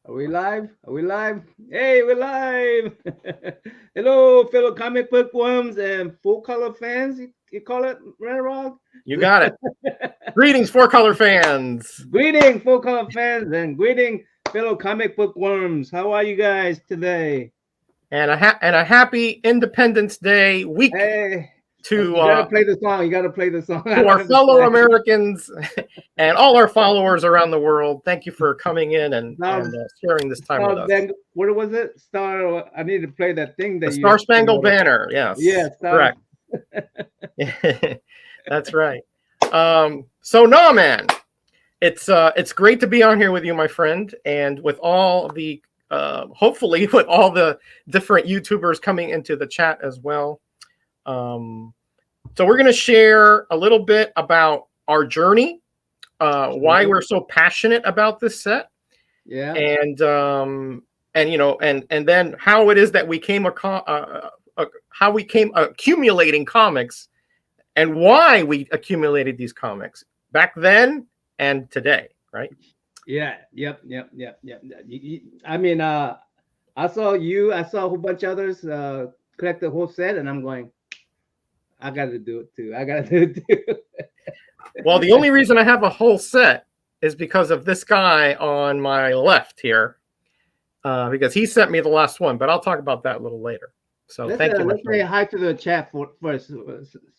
Are we live? Are we live? Hey, we're live. Hello, fellow comic book worms and full color fans. You call it, Red Rock? You got it. Greetings, Four Color fans. Greeting, full color fans, and greeting, fellow comic book worms. How are you guys today? And a happy Independence Day week Hey, to you gotta play the song. You gotta play the song. I to don't our fellow understand. Americans and all our followers around the world. Thank you for coming in and Now, sharing this time with us. What was it? Star. I need to play that thing The that you. Star Spangled Banner. Yes, Yeah, Star. correct. That's right. So Namman, it's great to be on here with you, my friend, and with all the hopefully with all the different YouTubers coming into the chat as well. So we're going to share a little bit about our journey, why we're so passionate about this set, Yeah, and then how it is that we came how we came accumulating comics, and why we accumulated these comics back then and today, right? yeah, yep. I mean, I saw you. I saw a whole bunch of others collect the whole set, and I'm going. I got to do it too. I got to do it too. Well, the only reason I have a whole set is because of this guy on my left here, because he sent me the last one. But I'll talk about that a little later. So thank you, my Let's say friend. hi to the chat first,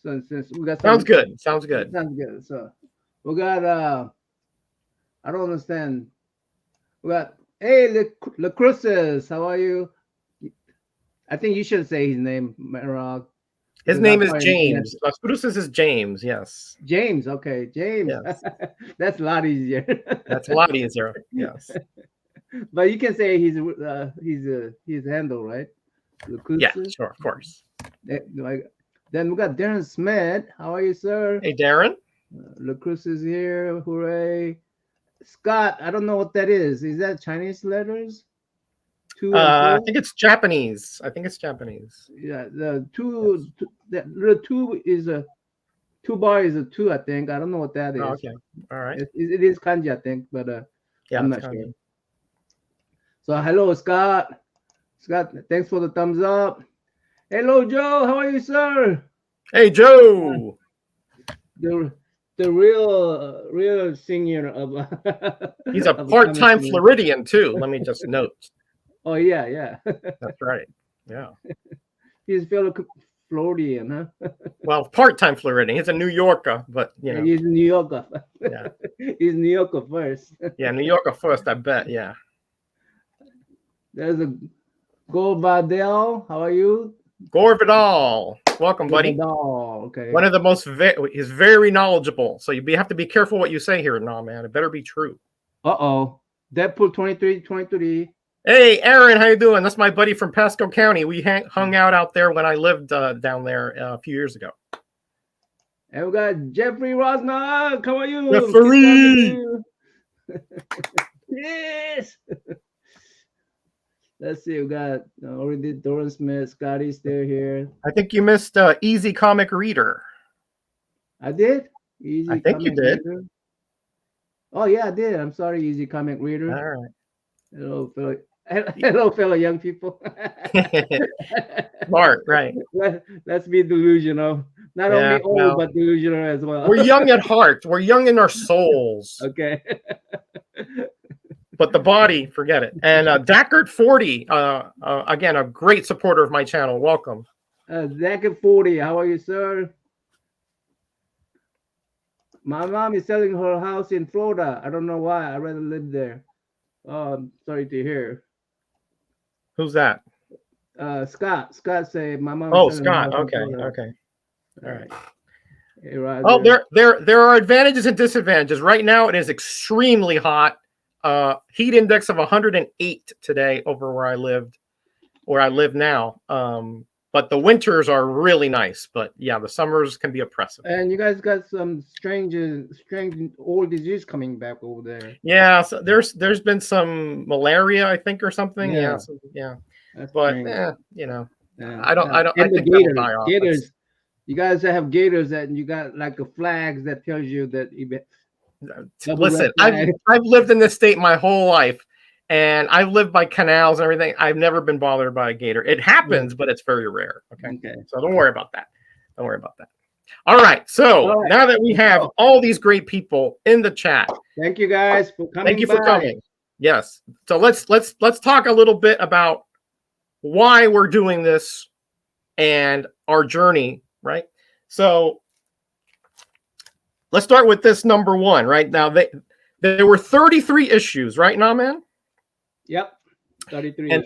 since we got some. Sounds good. Sounds good. Sounds good. So we got. I don't understand. We got. Hey, Le Cruces, how are you? I think you should say his name, Rock. His name is James. Las Cruces is James. Yes. James. Okay, James. Yes. That's a lot easier. That's a lot easier. Yes. But you can say his handle, right? Yeah, sure, of course. Then we got Darren Smith. How are you, sir? Hey, Darren. Lacruz is here. Hooray! Scott, I don't know what that is. Is that Chinese letters? I think it's Japanese. Yeah, the two. Yes. The two is a 2 bar is a 2. I think. I don't know what that is. Oh, okay. All right. It is kanji, I think, but yeah, I'm not sure. So hello, Scott. Scott, thanks for the thumbs up. Hello, Joe. How are you, sir? Hey, Joe. The real senior of. He's a part-time Floridian too. Let me just note. Oh yeah. That's right. Yeah. He's fellow Floridian, huh? Well, part-time Floridian. He's a New Yorker, but he's New Yorker. Yeah. He's New Yorker first. Yeah, New Yorker first. I bet. Yeah. There's a Gore Vidal. How are you? Gore Vidal. Welcome, buddy. Vidal. Okay. One of the most. He's very knowledgeable. So you have to be careful what you say here, man. It better be true. Uh-oh. Deadpool 23. Hey, Aaron, how you doing? That's my buddy from Pasco County. We hung out there when I lived down there a few years ago. And we got Jeffrey Rosnock. How are you? Jeffrey! Yes! Let's see. We got already Doran Smith. Scotty's still here. I think you missed Easy Comic Reader. I did? I think you did. Reader? Oh, yeah, I did. I'm sorry, Easy Comic Reader. All right. Hello, fellow young people. Smart, right. Let's be delusional. Not only old, but delusional as well. We're young at heart. We're young in our souls. Okay. But the body, forget it. And Dackert 40, again, a great supporter of my channel. Welcome. Dackert 40, how are you, sir? My mom is selling her house in Florida. I don't know why. I'd rather live there. Oh, sorry to hear. Who's that? Scott. Scott say my mom. Oh, Scott. Okay. All right. Hey, Roger. Oh, there are advantages and disadvantages. Right now, it is extremely hot. Heat index of 108 today over where I live now. But the winters are really nice. But yeah, the summers can be oppressive. And you guys got some strange old disease coming back over there. Yeah, so there's been some malaria, I think, or something. Yeah. But Yeah. I don't. I think gators. You guys have gators that you got like a flags that tells you that. Listen, I've lived in this state my whole life, And I've lived by canals and everything. I've never been bothered by a gator. It happens, Yeah. but it's very rare. Okay. Okay. So don't worry about that. Don't worry about that. All right. So All right. now that we have Oh, all these great people in the chat, thank you guys for coming thank you for by. coming. Yes. So let's talk a little bit about why we're doing this and our journey, right? So let's start with this number one, right? Now there were 33 issues, right, Namman? Yep. 33. And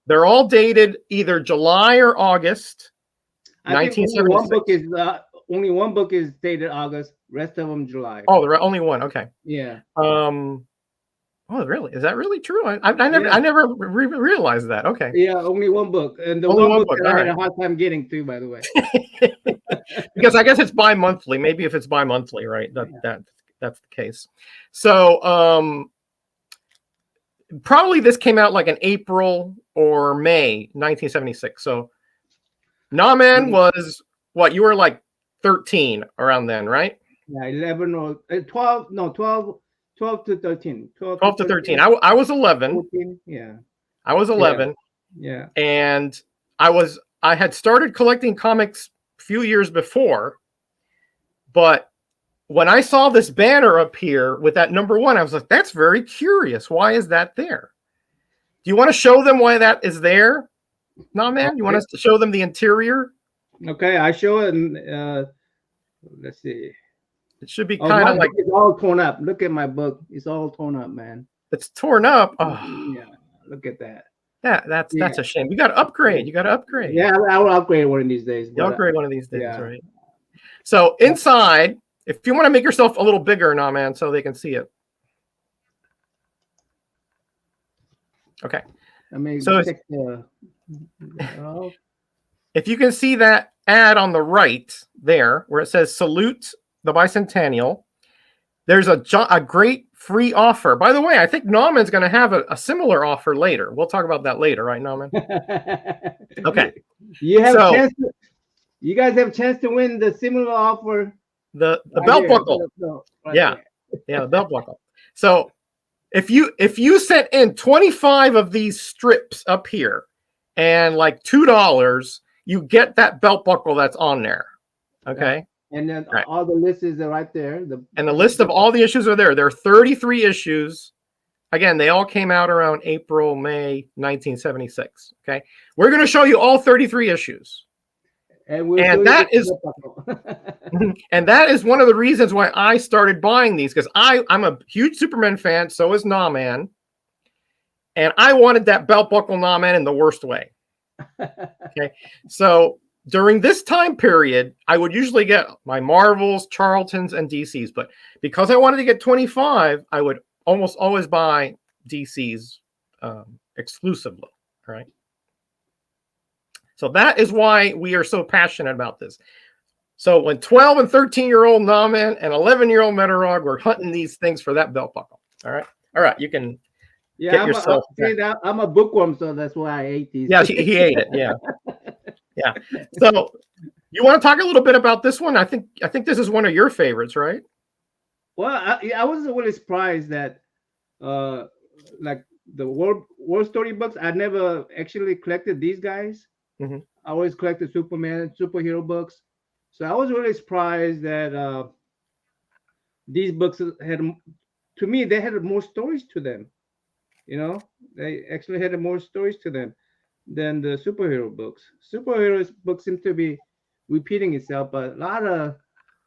they're all dated either July or August, I think 1976. only one book is dated August. Rest of them July. Oh, there are only one. Okay. Yeah. Oh, really? Is that really true? I never realized that. Okay. Yeah, only one book, and the Only one one book book. that I All had right. a hard time getting to, by the way. Because I guess it's bi-monthly. Maybe if it's bi-monthly, right? That's the case. So probably this came out like in April or May 1976. So Namman was what? You were like 13 around then, right? Yeah, 11 or 12. No, 12 to 13. 12 to 13. I was 11. 14. Yeah. I was 11. Yeah. And I had started collecting comics a few years before, but when I saw this banner up here with that number one, I was like, that's very curious. Why is that there? Do you want to show them why that is there? No, man. You want us to show them the interior? Okay, I show it. And, let's see. It should be kind of like it's all torn up. Look at my book. It's all torn up, man. It's torn up. Oh, yeah. Look at that. That's a shame. You got to upgrade. You got to upgrade. Yeah, I will upgrade one of these days. You upgrade one of these days, yeah. right? So inside, if you want to make yourself a little bigger now, man, so they can see it. Okay. I mean, so check if you can see that ad on the right there, where it says "Salute the Bicentennial," there's a great free offer. By the way, I think Namman's going to have a similar offer later. We'll talk about that later, right, Namman? Okay. You have a chance you guys have a chance to win the similar offer. The belt buckle. Yeah, the belt buckle. So if you sent in 25 of these strips up here and like $2, you get that belt buckle that's on there. Okay. And then all the lists are right there. And the list of all the issues are there. There are 33 issues. Again, they all came out around April, May 1976. Okay. We're going to show you all 33 issues. And that is and that is one of the reasons why I started buying these, because I'm a huge Superman fan. So is Namman. And I wanted that belt buckle Namman in the worst way. Okay. So during this time period, I would usually get my Marvels, Charltons, and DCs. But because I wanted to get 25, I would almost always buy DCs exclusively. All right. So that is why we are so passionate about this. So when 12 and 13-year-old Namman and 11-year-old Metarog were hunting these things for that belt buckle. All right. All right. You can get yourself. I'm a bookworm, so that's why I ate these. Yeah, he ate it. Yeah. Yeah. So you want to talk a little bit about this one? I think this is one of your favorites, right? Well, I was really surprised that like the World Story books, I never actually collected these guys. Mm-hmm. I always collected Superman, superhero books. So I was really surprised that these books had, to me, they had more stories to them. You know, they actually had more stories to them than the superhero books. Superheroes books seem to be repeating itself, but a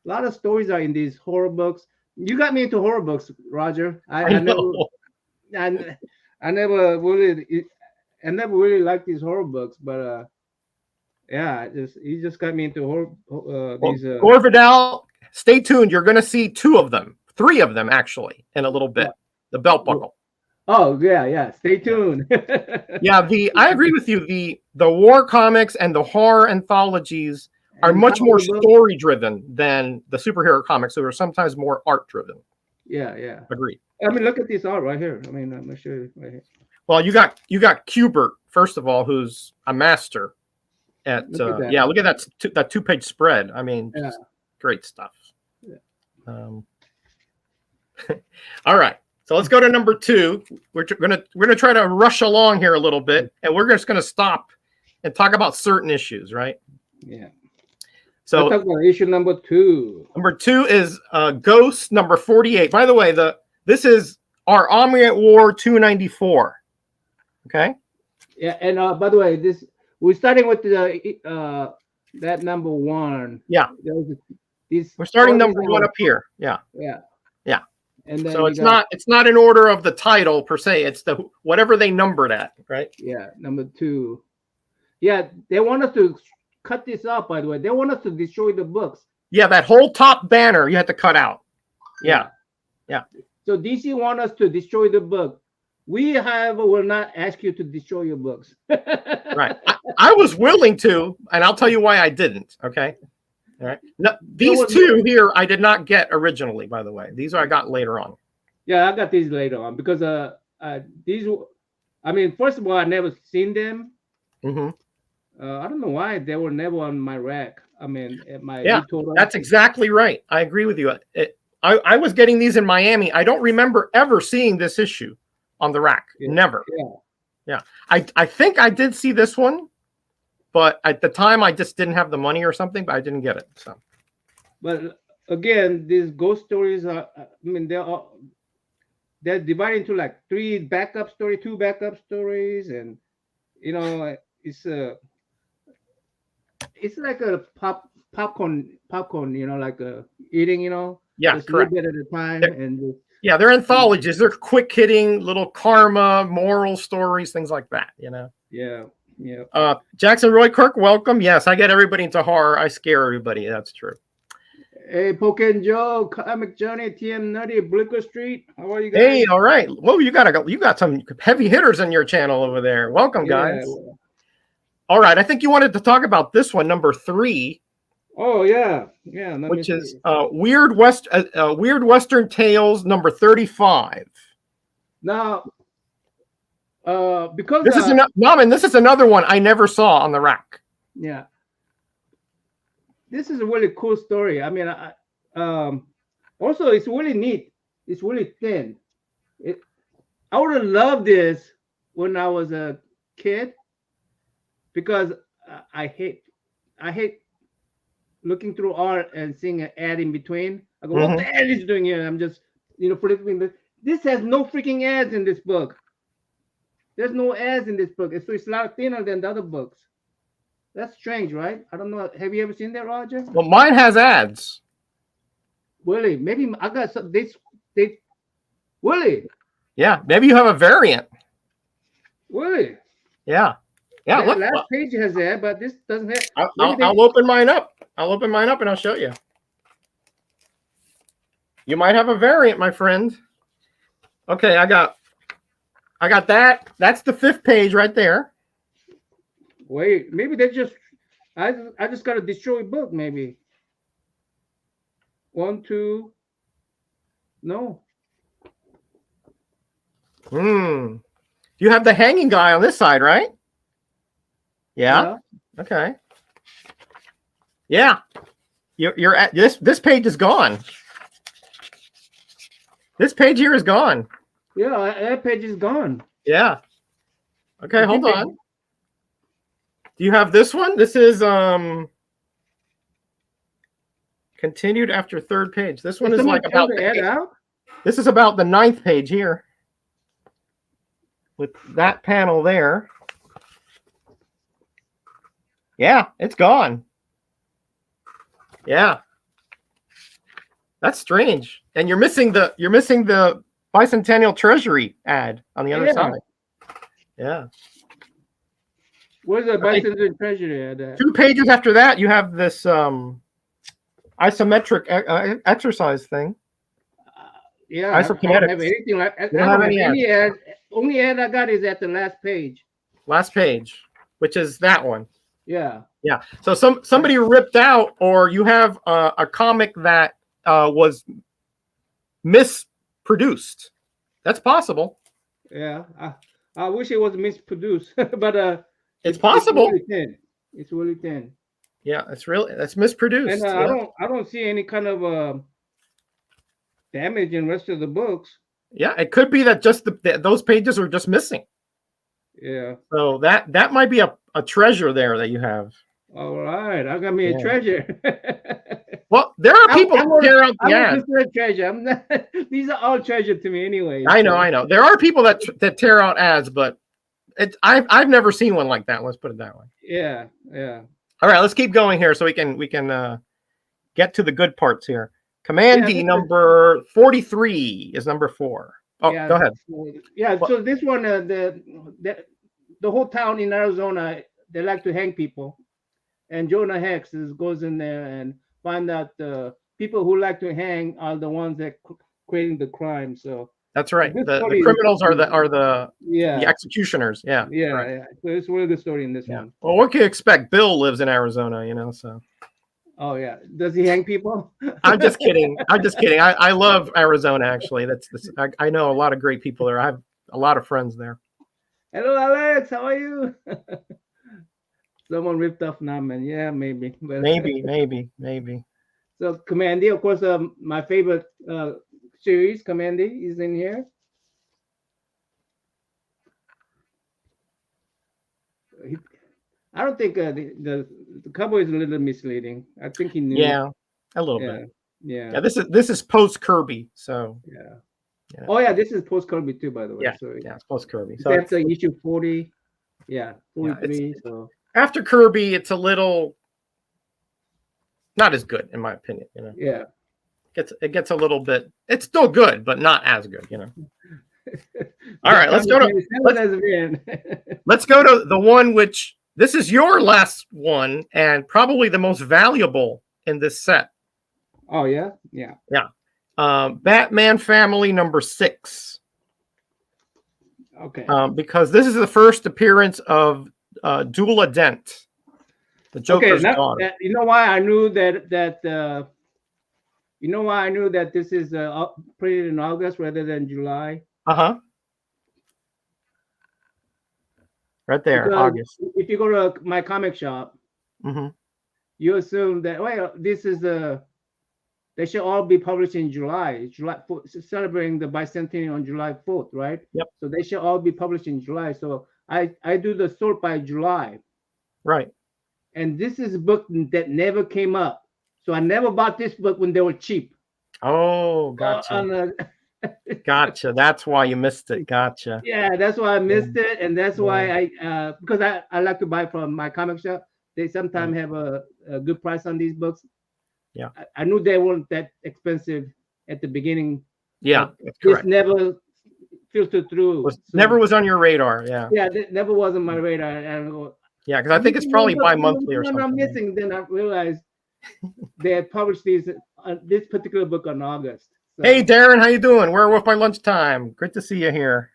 lot of stories are in these horror books. You got me into horror books, Roger. I never really liked these horror books, but yeah, he just got me into horror. These Gore Vidal, stay tuned. You're going to see three of them actually in a little bit. The belt buckle. Oh yeah. Stay tuned. Yeah, I agree with you. The war comics and the horror anthologies are much more story driven than the superhero comics, who are sometimes more art driven. Yeah. Agreed. I mean, look at this art right here. I mean, I'm not sure. Right here. Well, you got Kubert, first of all, who's a master at look at that 2-page spread. I mean, great stuff. Yeah. All right. So let's go to number 2. We're gonna try to rush along here a little bit, and we're just gonna stop and talk about certain issues, right? Yeah. So let's talk about issue number 2. Number 2 is Ghost number 48. By the way, this is our Army at War 294. Okay. Yeah, and by the way, we're starting with the that number 1. Yeah. These We're starting number 1 up here. Yeah. Yeah. Yeah. And then so it's not in order of the title per se. It's the whatever they numbered at, right? Yeah, number 2. Yeah, they want us to cut this out. By the way, they want us to destroy the books. Yeah, that whole top banner you had to cut out. Yeah. So DC want us to destroy the book. We, however, will not ask you to destroy your books. Right. I was willing to, and I'll tell you why I didn't. Okay. All right. No, these 2 here I did not get originally, by the way. These I got later on. Yeah, I got these later on because these. I mean, first of all, I never seen them. Mm-hmm. I don't know why they were never on my rack. I mean, at my that's exactly right. I agree with you. I was getting these in Miami. I don't remember ever seeing this issue on the rack. Yeah. Never. Yeah. I think I did see this one, but at the time I just didn't have the money or something. But I didn't get it. So. But again, these ghost stories are. I mean, they're divided into like 2 backup stories, and it's like a popcorn, like eating, Yeah, just correct. a little bit at a time, and they're anthologies. They're quick hitting little karma, moral stories, things like that. Yeah. Jackson Roy Kirk, welcome. Yes, I get everybody into horror. I scare everybody. That's true. Hey, Poken Joe, Comic Johnny, TM Nutty, Blicker Street. How are you guys? Hey, all right. Whoa, you got some heavy hitters in your channel over there. Welcome, guys. All right, I think you wanted to talk about this one, number 3. Oh yeah. Which is Weird Western Tales number 35. Now, because this is another one I never saw on the rack. Yeah. This is a really cool story. I mean, also it's really neat. It's really thin. I would have loved this when I was a kid because I hate looking through art and seeing an ad in between. I go, what the ad is doing here? I'm just, flipping this. This has no freaking ads in this book. There's no ads in this book. So it's a lot thinner than the other books. That's strange, right? I don't know. Have you ever seen that, Roger? Well, mine has ads. Willie, maybe I got some. Willie. Yeah, maybe you have a variant. Willie. Yeah. Look, last page has ad, but this doesn't have. I'll open mine up. I'll open mine up and I'll show you. You might have a variant, my friend. Okay, I got that. That's the 5th page right there. Wait, maybe they just. I just got a destroyed book. Maybe. 1, 2. No. You have the hanging guy on this side, right? Yeah. Okay. Yeah. You're at this page is gone. This page here is gone. Yeah, that page is gone. Yeah. Okay, hold on. Do you have this one? This is continued after 3rd page. This one is like about this is about the 9th page here. With that panel there. Yeah, it's gone. Yeah. That's strange. And you're missing the Bicentennial Treasury ad on the other side. Yeah. Where's the Bicentennial Treasury ad? 2 pages after that, you have this isometric exercise thing. Yeah, I don't have anything like. I don't have any ad. Only ad I got is at the last page. Last page, which is that one. Yeah. Yeah. So somebody ripped out, or you have a comic that was misproduced. That's possible. Yeah. I wish it was misproduced, but it's possible. It's really thin. Yeah, that's misproduced. And I don't see any kind of damage in the rest of the books. Yeah, it could be that just those pages are just missing. Yeah. So that might be a treasure there that you have. All right, I got me a Yeah. treasure. Well, there are people that tear out the I ads. consider a treasure. I'm not, these are all treasure to me anyway. I know. There are people that tear out ads, but I've never seen one like that. Let's put it that way. Yeah. All right, let's keep going here so we can get to the good parts here. Commandee number 43 is number 4. Oh, yeah, go ahead. So this one, the whole town in Arizona, they like to hang people, and Jonah Hex goes in there and find out the people who like to hang are the ones that creating the crime. So that's right. The criminals are the executioners. Yeah. Yeah. So it's a really good story in this one. Well, what can you expect? Bill lives in Arizona, so. Oh yeah, does he hang people? I'm just kidding. I love Arizona actually. I know a lot of great people there. I have a lot of friends there. Hello, Alex. How are you? Someone ripped off Namman. Yeah, maybe. But maybe. So Commandee, of course, my favorite series, Commandee, is in here. I don't think the cover is a little misleading. I think he knew. Yeah, a little bit. Yeah. This is post Kirby, so. Yeah. Oh yeah, this is post Kirby too, by the way. Yeah. So it's post Kirby. So after issue 40. Yeah, 43. So after Kirby, it's a little not as good, in my opinion. Yeah. It gets a little bit. It's still good, but not as good. All right, let's go to the one which this is your last one and probably the most valuable in this set. Oh yeah. Batman Family number 6. Okay. Because this is the first appearance of Dula Dent, the Joker's daughter. You know why I knew that you know why I knew that this is printed in August rather than July? Right there, because August. If you go to my comic shop, you assume that this is they should all be published in July 4th, celebrating the bicentennial on July 4th, right? Yep. So they should all be published in July. So I do the sort by July. Right. And this is a book that never came up. So I never bought this book when they were cheap. Oh, gotcha. Gotcha. That's why you missed it. Gotcha. Yeah, that's why I missed it. And that's why because I like to buy from my comic shop. They sometimes have a good price on these books. Yeah, I knew they weren't that expensive at the beginning. Yeah, this never filtered through. Never was on your radar. Yeah, it never was on my radar. Yeah, because I think it's probably bi-monthly or something. I'm missing. Then I realized they had published this particular book on August. So. Hey, Darren, how you doing? We're with my lunchtime. Great to see you here.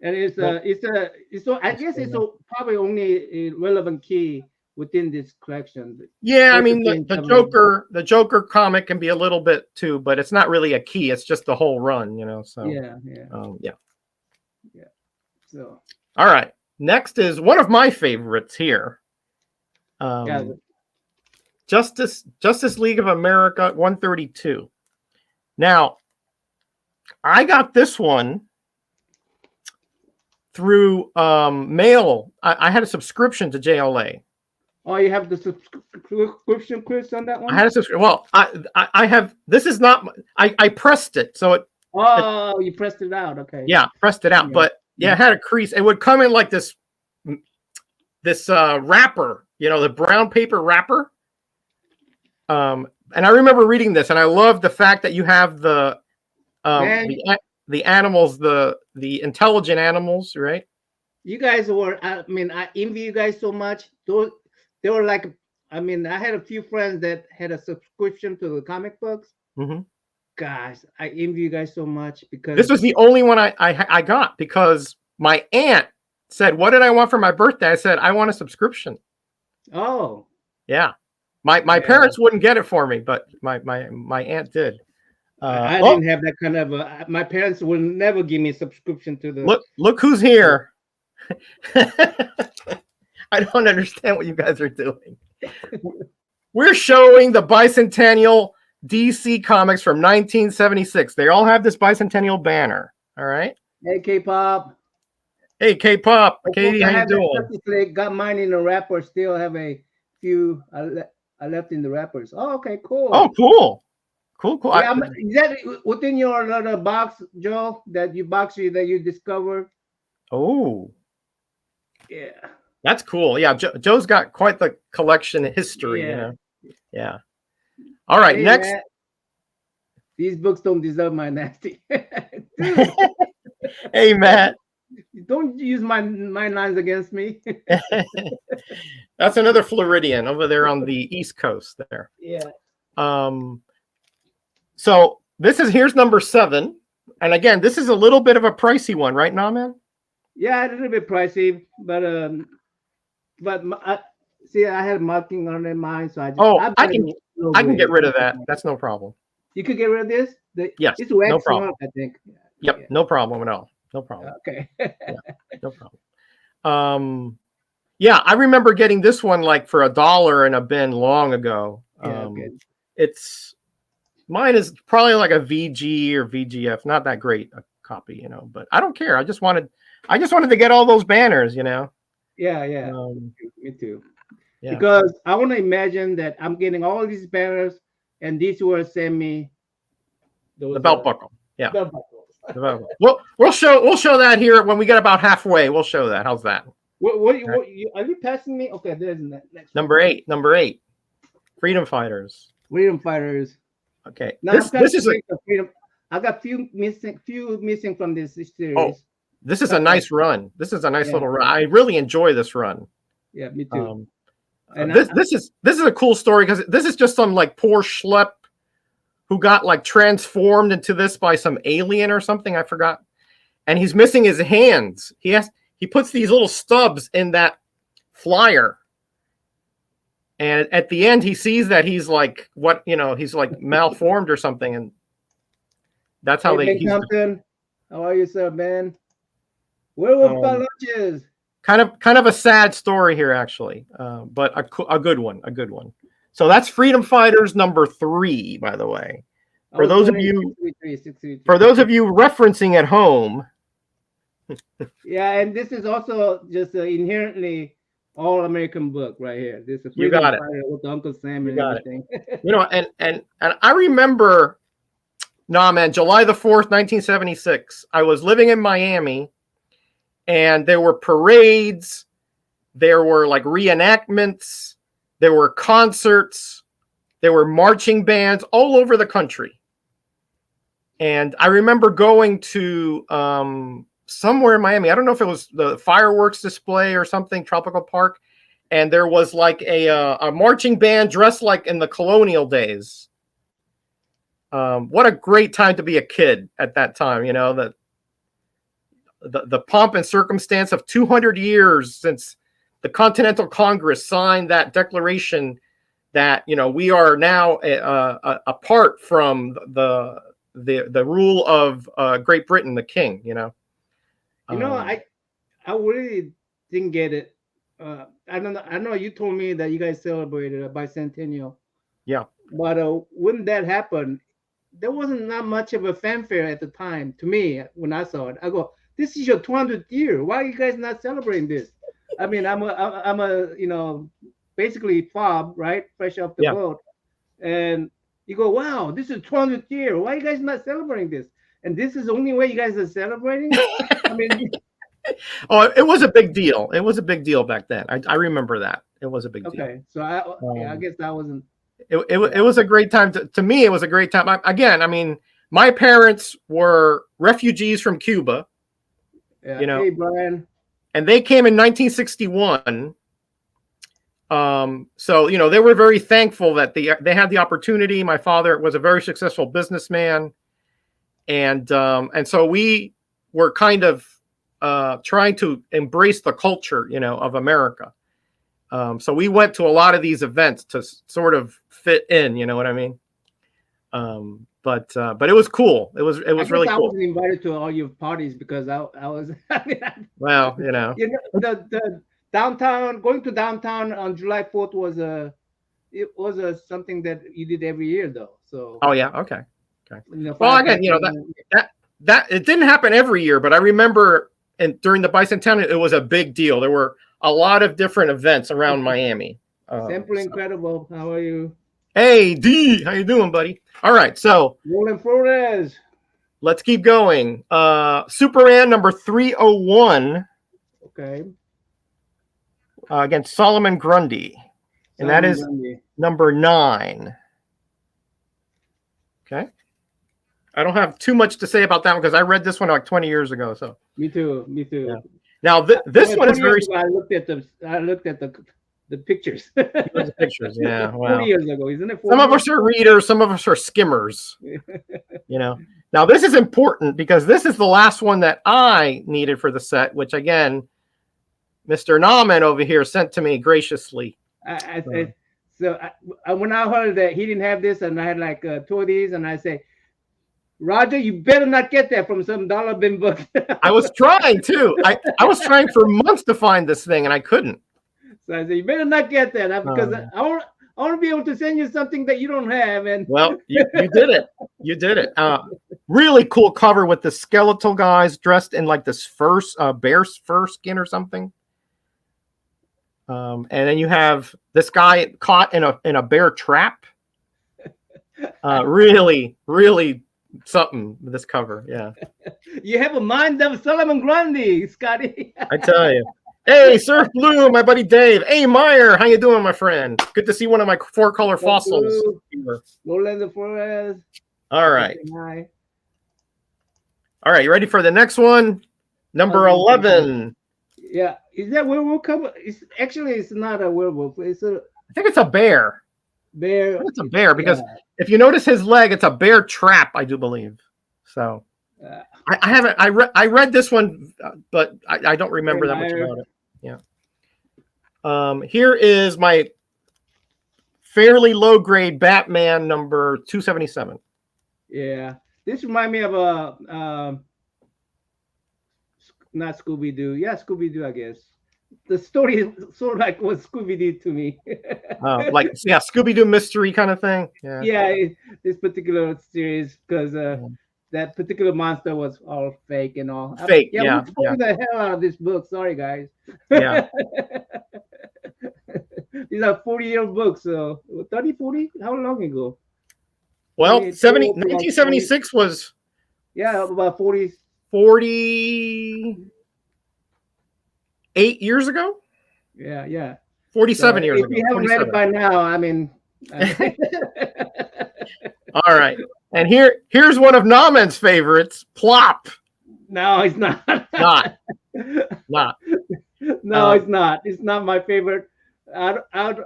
And it's I guess it's probably only a relevant key within this collection. Yeah, I mean the Joker comic can be a little bit too, but it's not really a key. It's just the whole run, So yeah. So all right, next is one of my favorites here. Justice League of America 132. Now, I got this one through mail. I had a subscription to JLA. Oh, you have the subscription, Chris, on that one? I had a subscription. Well, I have. This is not. I pressed it, so it. Oh, you pressed it out. Okay. Yeah, pressed it out, but it had a crease. It would come in like this wrapper, the brown paper wrapper. And I remember reading this, and I love the fact that you have the animals, the intelligent animals, right? You guys were. I envy you guys so much. They were like, I had a few friends that had a subscription to the comic books. Gosh, I envy you guys so much because this was the only one I got because my aunt said, "What did I want for my birthday?" I said, "I want a subscription." Oh, yeah. My parents wouldn't get it for me, but my aunt did. I didn't have that kind of. My parents would never give me a subscription to the. Look who's here. I don't understand what you guys are doing. We're showing the Bicentennial DC comics from 1976. They all have this Bicentennial Banner. All right. Hey, K-pop. Hey, K-pop, Of course, Katie, how I you have a doing? turkey leg. Got mine in the wrapper. Still have a few I left in the wrappers. Oh, okay, Oh, cool. cool, cool, cool. Yeah, is that within your little box, Joe? That you discovered? Oh, Yeah, that's cool. Yeah, Joe's got quite the collection history. yeah. Yeah. All right. Hey, Next. man, these books don't deserve my nasty, dude. Hey, Matt. Don't use my lines against me. That's another Floridian over there on the East Coast there. Yeah, Um, so here's number 7. And again, this is a little bit of a pricey one, right now, man? yeah, a little bit pricey, but see, I had marking on in mind, so Oh, I buy the low I can get grade. rid of that. That's no problem. You could get rid of this. Yes, It's no waxing problem. up, I think. Yep, Yeah. no problem at all. No problem. Okay. Yeah, no problem. Yeah, I remember getting this one like for $1 in a bin long ago. Yeah. Good. It's Mine is probably like a VG or VGF, not that great a copy, but I don't care. I just wanted to get all those banners. Yeah. Yeah. Um, Me too. yeah, Because I want to imagine that I'm getting all these banners, and these will send me the those belt buckle. Yeah, belt buckles. the belt buckle. We'll show that here when we get about halfway. We'll show that. How's that? Right. Are you passing me? Okay, there's the next one. Number 8, Freedom Fighters. Freedom Fighters. Okay, Now I'm this is a freedom. I got few missing from this oh, series. this is a nice run. This is a nice Yeah. little run. I really enjoy this run. Yeah, me too. And This is a cool story because this is just some like poor schlep who got like transformed into this by some alien or something. I forgot. And he's missing his hands. He puts these little stubs in that flyer. And at the end, he sees that he's like he's like malformed or something, and that's how Ben Compton, how are you, sir, Ben? Werewolf got lunches. Kind of a sad story here, actually, but a good one, a good one. So that's Freedom Fighters number 3, by the way. For those of you referencing at home. Yeah, and this is also just an inherently all-American book right here. This is You got it with Uncle Sam and everything. And I remember, man, July the 4th, 1976. I was living in Miami, and there were parades, there were like reenactments, there were concerts, there were marching bands all over the country. And I remember going to somewhere in Miami. I don't know if it was the fireworks display or something, Tropical Park, and there was like a marching band dressed like in the colonial days. What a great time to be a kid at that time, the pomp and circumstance of 200 years since the Continental Congress signed that declaration that we are now apart from the rule of Great Britain, the king. I really didn't get it. I don't know. I know you told me that you guys celebrated a bicentennial. Yeah. But when that happened, there wasn't not much of a fanfare at the time to me when I saw it. I go, this is your 200th year. Why are you guys not celebrating this? I mean, I'm a basically fob, right? Fresh off the boat. And you go, wow, this is 200th year. Why are you guys not celebrating this? And this is the only way you guys are celebrating? I mean, oh, it was a big deal. It was a big deal back then. I remember that. It was a big deal. Okay. So I guess that wasn't. It was a great time. To me, it was a great time. I mean, my parents were refugees from Cuba. Yeah. Hey, Brian. And they came in 1961. So they were very thankful that they had the opportunity. My father was a very successful businessman, and so we were kind of trying to embrace the culture, of America. So we went to a lot of these events to sort of fit in, you know what I mean? But it was cool. It was really cool. I wasn't invited to all your parties because I was. Well, the downtown, going to downtown on July 4th was something that you did every year, though. So. Oh yeah, okay. Well, again, that it didn't happen every year, but I remember and during the Bicentennial, it was a big deal. There were a lot of different events around Miami. Simple Incredible. How are you? Hey, D, how you doing, buddy? All right, so Roland Flores. let's keep going. Superman number 301 Okay. Against Solomon Grundy. And that is number 9. Okay. I don't have too much to say about that one because I read this one like 20 years ago. So me too. Yeah. Now this one is very. I looked at the pictures. The pictures, yeah. Wow. 40 years ago, isn't it? Some of us are readers, some of us are skimmers. Now this is important because this is the last one that I needed for the set, which again, Mr. Namman over here sent to me graciously. So when I heard that he didn't have this, and I had like 2 of these, and I say, Roger, you better not get that from some dollar bin book. I was trying to. I was trying for months to find this thing, and I couldn't. So I said, you better not get that because I want to be able to send you something that you don't have. And well, you did it. You did it. Really cool cover with the skeletal guys dressed in like this bear's fur skin or something. And then you have this guy caught in a bear trap. Really, really something with this cover. Yeah. You have a mind of Solomon Grundy, Scotty. I tell you. Hey, Surf Blue, my buddy Dave. Hey, Meyer, how you doing, my friend? Good to see one of my 4-color fossils. Roland Flores. All right. All right, you ready for the next one? Number 11. Yeah, is that werewolf cover? It's not a werewolf. I think it's a bear. Bear. It's a bear because if you notice his leg, it's a bear trap, I do believe. So I haven't. I read this one, but I don't remember that much about it. Yeah. Here is my fairly low grade Batman number 277. Yeah, this reminds me of a not Scooby-Doo. Yeah, Scooby-Doo, I guess. The story is sort of like what Scooby-Doo to me. Like, yeah, Scooby-Doo mystery kind of thing. Yeah. Yeah, this particular series, because that particular monster was all fake and all. Fake, we tore the hell out of this book. Sorry, guys. Yeah. These are 40-year books. So 30, 40? How long ago? Well, 1976 was... Yeah, about 48 years ago? Yeah. 47 years ago. If you haven't read it by now, I mean... All right. And here's one of Namman's favorites, Plop. No, it's not. Not. No, it's not. It's not my favorite. I'm not.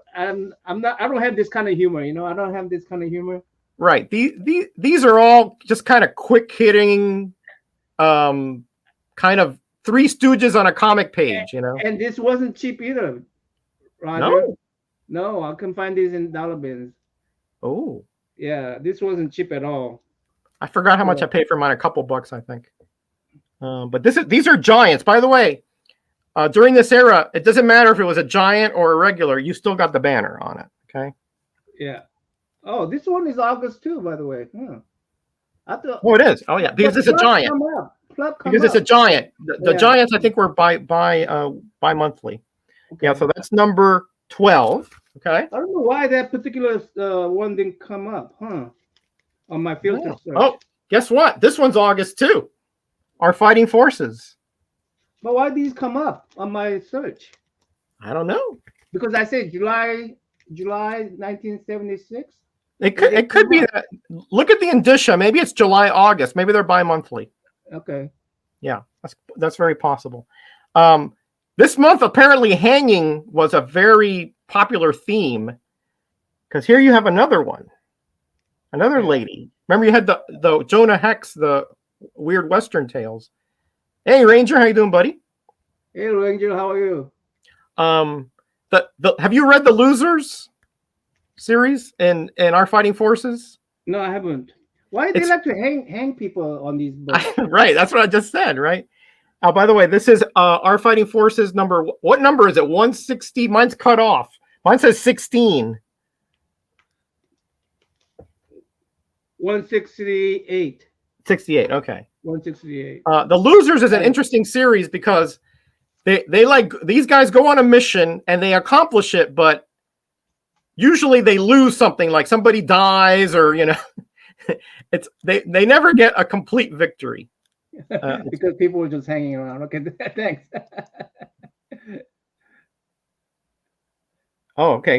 I don't have this kind of humor. I don't have this kind of humor. Right. These are all just kind of quick hitting, kind of Three Stooges on a comic page. And this wasn't cheap either, Roger. No, I couldn't find these in dollar bins. Oh. Yeah, this wasn't cheap at all. I forgot how much I paid for mine. A couple bucks, I think. But these are giants, by the way. During this era, it doesn't matter if it was a giant or a regular. You still got the banner on it. Okay. Yeah. Oh, this one is August too, by the way. Oh, it is. Oh, yeah, because it's a giant. Because it's a giant. The giants, I think, were bi-monthly. Okay. Yeah. So that's number 12. Okay. I don't know why that particular one didn't come up, on my filter search. Oh, guess what? This one's August too. Our Fighting Forces. But why these come up on my search? I don't know. Because I said July 1976. It could be that. Look at the indicia. Maybe it's July, August. Maybe they're bi-monthly. Okay. Yeah, that's very possible. This month, apparently, hanging was a very popular theme. Because here you have another one. Another lady. Remember you had the Jonah Hex, the Weird Western Tales. Hey, Ranger, how you doing, buddy? Hey, Ranger, how are you? Have you read the Losers series in Our Fighting Forces? No, I haven't. Why do they like to hang people on these books? Right, that's what I just said, right? By the way, this is Our Fighting Forces number. What number is it? 160. Mine's cut off. Mine says 16. 168. 68. Okay. 168. The Losers is an Right. interesting series because they like these guys go on a mission and they accomplish it, but usually they lose something, like somebody dies or it's they never get a complete victory. Because people were just hanging around. Okay, thanks. Oh, okay.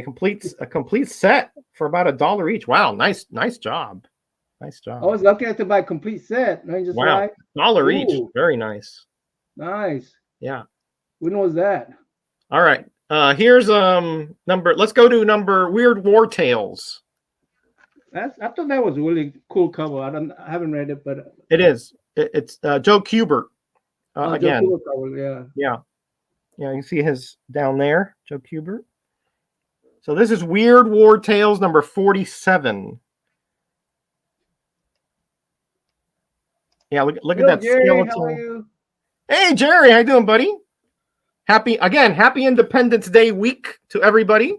A complete set for about $1 each. Wow, nice job. Nice job. I was lucky enough to buy a complete set. Let me just Wow, lie. $1 each. Ooh. Very nice. Nice. Yeah. When was that? All right. Here's number. Let's go to number Weird War Tales. I thought that was a really cool cover. I haven't read it, but It is. It's Joe Kubert again. Joe cover, yeah. Yeah. Yeah, you see his down there, Joe Kubert. So this is Weird War Tales number 47. Yeah, look at that Jerry, skeleton. how are you? Hey, Jerry, how you doing, buddy? Happy Independence Day week to everybody.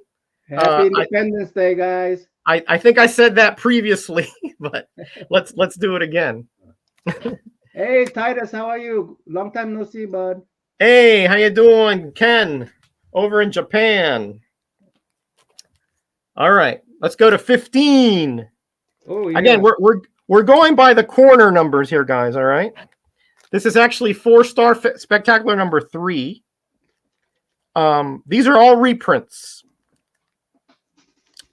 Happy Independence Day, guys. I think I said that previously, but let's do it again. Hey, Titus, how are you? Long time no see, bud. Hey, how you doing, Ken? Over in Japan. All right, let's go to 15. Oh, yeah. Again, we're going by the corner numbers here, guys. All right. This is actually 4-star spectacular number 3. These are all reprints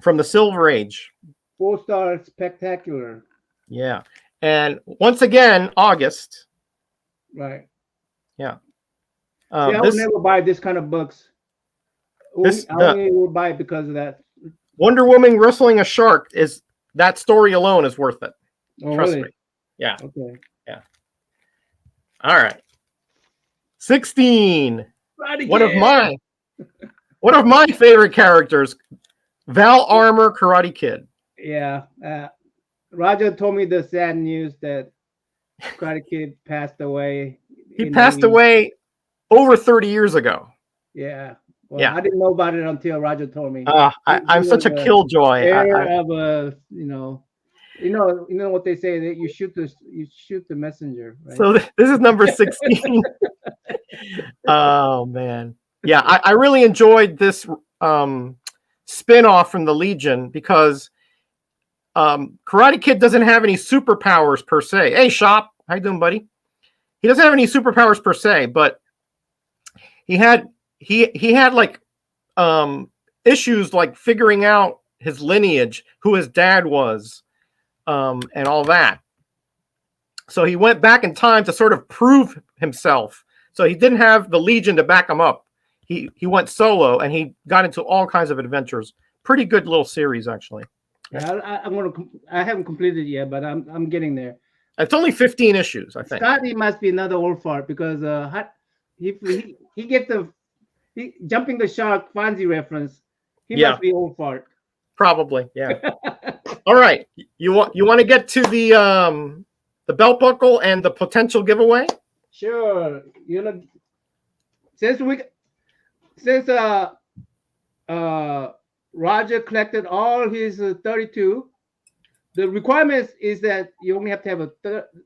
from the Silver Age. 4-star spectacular. Yeah, and once again, August. Right. Yeah. See, I would never buy this kind of books. I only would buy it because of that. Wonder Woman wrestling a shark is that story alone is worth it. Oh, Trust really? me. Yeah. Okay. Yeah. All right. 16. One of my favorite characters, Val Armour, Karate Kid. Yeah. Roger told me the sad news that Karate Kid passed away. He passed away over 30 years ago. Yeah. Well, yeah. I didn't know about it until Roger told me. I'm such a killjoy. You know what they say, that you shoot the messenger. Right? So this is number 16. Oh man, yeah, I really enjoyed this spin-off from the Legion because Karate Kid doesn't have any superpowers per se. Hey, Shop, how you doing, buddy? He doesn't have any superpowers per se, but he had like issues like figuring out his lineage, who his dad was, and all that. So he went back in time to sort of prove himself. So he didn't have the Legion to back him up. He went solo and he got into all kinds of adventures. Pretty good little series, actually. Yeah, I haven't completed it yet, but I'm getting there. It's only 15 issues, I think. Scotty must be another old fart because he gets jumping the shark Fonzie reference. He must be old fart. Probably, yeah. All right, you want to get to the belt buckle and the potential giveaway? Sure. Since Roger collected all his 32, the requirement is that you only have to have a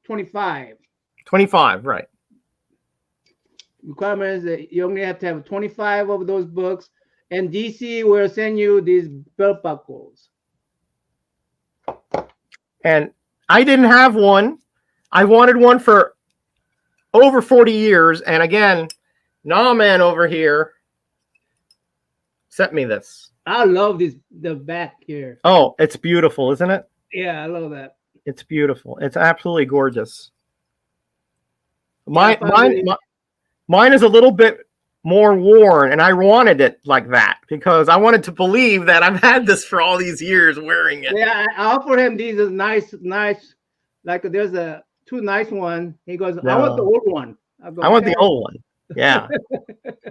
25. 25, right. Requirement is that you only have to have 25 of those books, and DC will send you these belt buckles. And I didn't have one. I wanted one for over 40 years. And again, Namman over here sent me this. I love the back here. Oh, it's beautiful, isn't it? Yeah, I love that. It's beautiful. It's absolutely gorgeous. Mine is a little bit more worn, and I wanted it like that because I wanted to believe that I've had this for all these years wearing it. Yeah, I offered him these nice. Like there's two nice ones. He goes, no. I want the old one. I want the old one. Yeah,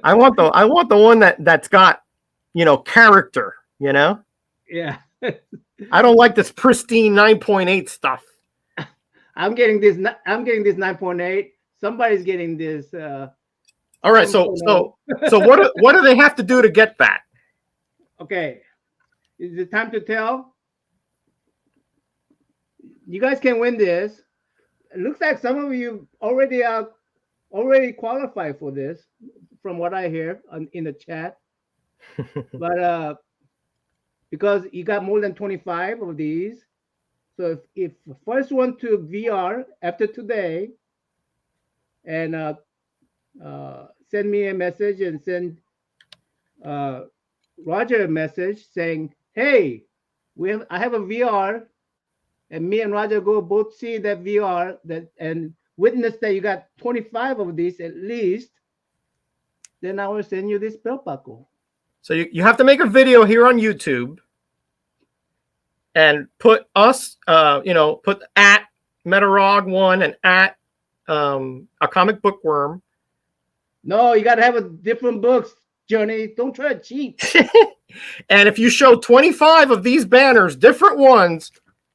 I want the one that's got character. Yeah. I don't like this pristine 9.8 stuff. I'm getting this 9.8. Somebody's getting this. All right, so what do they have to do to get that? Okay, is it time to tell? You guys can win this. it looks like some of you already qualified for this, from what I hear in the chat. But because you got more than 25 of these, so if the first one to VR after today, and send me a message and send uh, Roger a message saying, "Hey, I have a VR, and me and Roger go both see that VR that and witness that you got 25 of these at least." Then I will send you this belt buckle. So you have to make a video here on YouTube and put us, put at Metarog1 and at a comic book worm. No, you got to have a different books, Johnny. Don't try to cheat. And if you show 25 of these banners, different ones,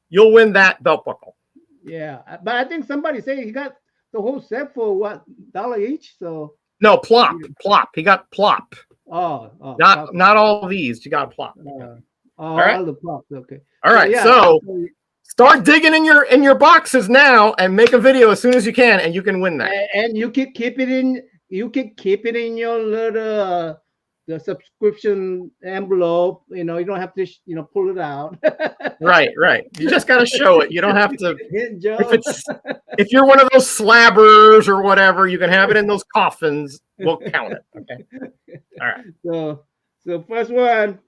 you'll win that belt buckle. Yeah, but I think somebody said he got the whole set for what, $1 each? So no, plop. He got plop. Oh, not all of these. You got plop. All right. All the plops. Okay. All right. So start digging in your boxes now and make a video as soon as you can, and you can win that. And you can keep it in. You can keep it in your little the subscription envelope. You don't have to pull it out. Right. You just got to show it. You don't have to. If you're one of those slabbers or whatever, you can have it in those coffins. We'll count it. Okay. All right. So first one.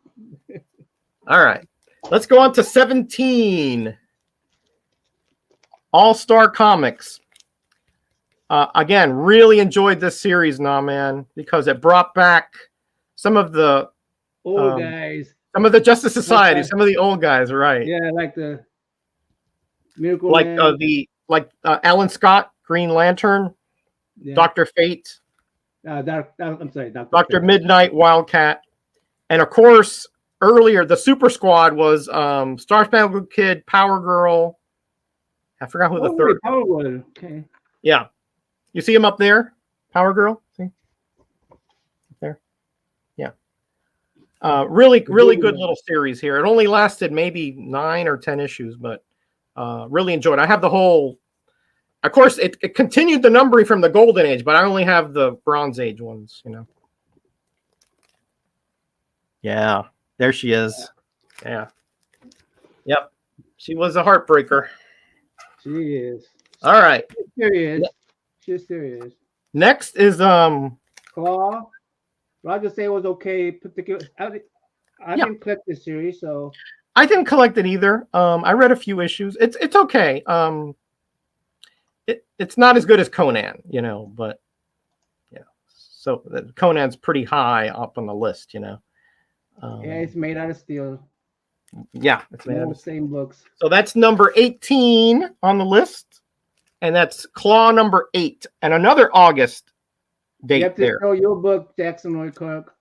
All right. Let's go on to 17. All-Star Comics. Again, really enjoyed this series, Namman, because it brought back some of the old guys, some of the Justice Society, some of the old guys, right? Yeah, like the Miracle like Man. Alan Scott, Green Lantern, Dr. Fate, I'm sorry, Dr. Midnight, Wildcat, and of course earlier the Super Squad was Star Spangled Kid, Power Girl. I forgot who the third. Power Girl. Okay. Yeah, you see him up there, Power Girl. See, up there. Yeah. Really good little series here. It only lasted maybe 9 or 10 issues, but really enjoyed it. I have the whole. Of course, it continued the numbering from the Golden Age, but I only have the Bronze Age ones. Yeah, there she is. Yeah. Yep. She was a heartbreaker. She is. All right. She's serious. Next is Claw. Roger said it was okay. Particular. I didn't collect this series, so I didn't collect it either. I read a few issues. It's okay. It's not as good as Conan, but so Conan's pretty high up on the list, yeah, it's made out of steel. Yeah, it's made out of the same books. So that's number 18 on the list, and that's Claw number 8, and another August date. You have to show your book, Jackson Roy-Cook.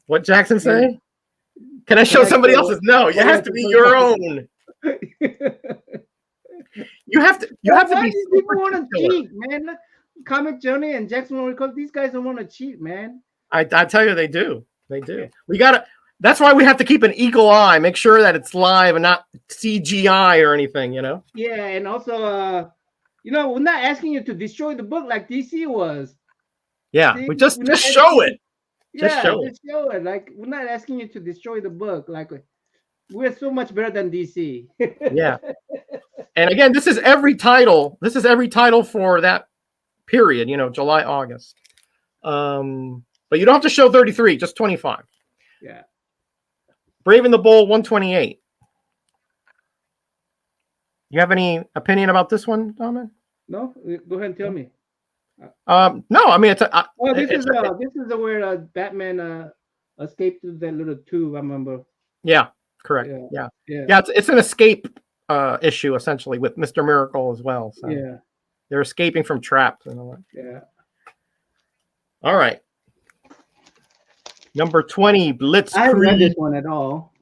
What Jackson say? Can I show somebody else's? No, you have to be your own. You have to be. People want to cheat, man. Look, Comic Journey and Jackson Roy-Cook, these guys don't want to cheat, man. I tell you, they do. They do. We gotta. That's why we have to keep an eagle eye, make sure that it's live and not CGI or anything, Yeah, and also, we're not asking you to destroy the book like DC was. Yeah, we just show it. Just show it. Like, we're not asking you to destroy the book. Like, we're so much better than DC. Yeah. And again, this is every title. This is every title for that period, July, August. But you don't have to show 33, just 25. Yeah. Brave and the Bold 128. You have any opinion about this one, Dominic? No, go ahead and tell me. No, I mean this is where Batman escaped through that little tube. I remember. Yeah, correct. Yeah. It's an escape issue essentially with Mr. Miracle as well. So yeah, they're escaping from traps and all that. Yeah. All right. Number 20, Blitzkrieg. I haven't read this one at all.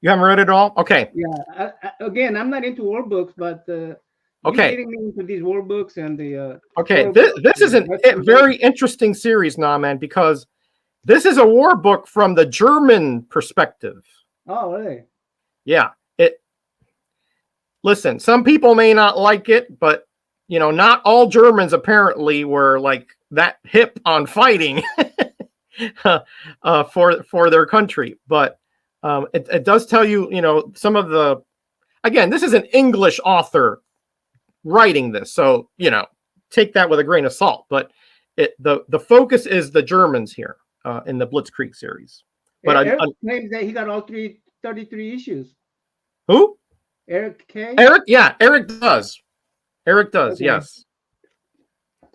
You haven't read it all? Okay. Yeah. Again, I'm not into war books, but okay, getting me into these war books and the okay. This is a very interesting series, Namman, because this is a war book from the German perspective. Oh, really? Yeah. Listen, some people may not like it, but you know, not all Germans apparently were like that hip on fighting for their country. But it does tell you, you know, some of the, again, this is an English author writing this, so, you know, take that with a grain of salt. But the focus is the Germans here in the Blitzkrieg series. But Eric claims that he got all 33 issues. Who? Eric K. Eric, yeah, Eric does. Eric does, okay. Yes.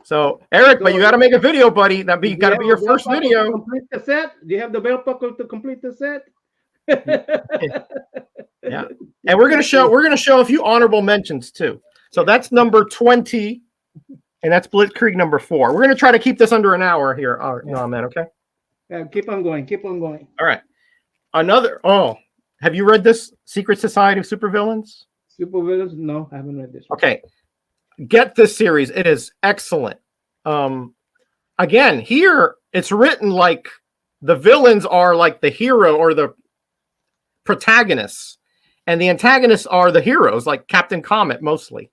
So Eric, but you got to make a video, buddy. That got to be your first video. Complete the set. Do you have the belt buckle to complete the set? Yeah, and we're gonna show a few honorable mentions too. So that's number 20, and that's Blitzkrieg number 4. We're gonna try to keep this under an hour here. No, man, okay. Yeah, keep on going. Keep on going. All right. Another. Oh, have you read this Secret Society of Supervillains? Supervillains? No, I haven't read this one. Okay. Get this series. It is excellent. Again, here it's written like the villains are like the hero or the protagonists, and the antagonists are the heroes, like Captain Comet mostly.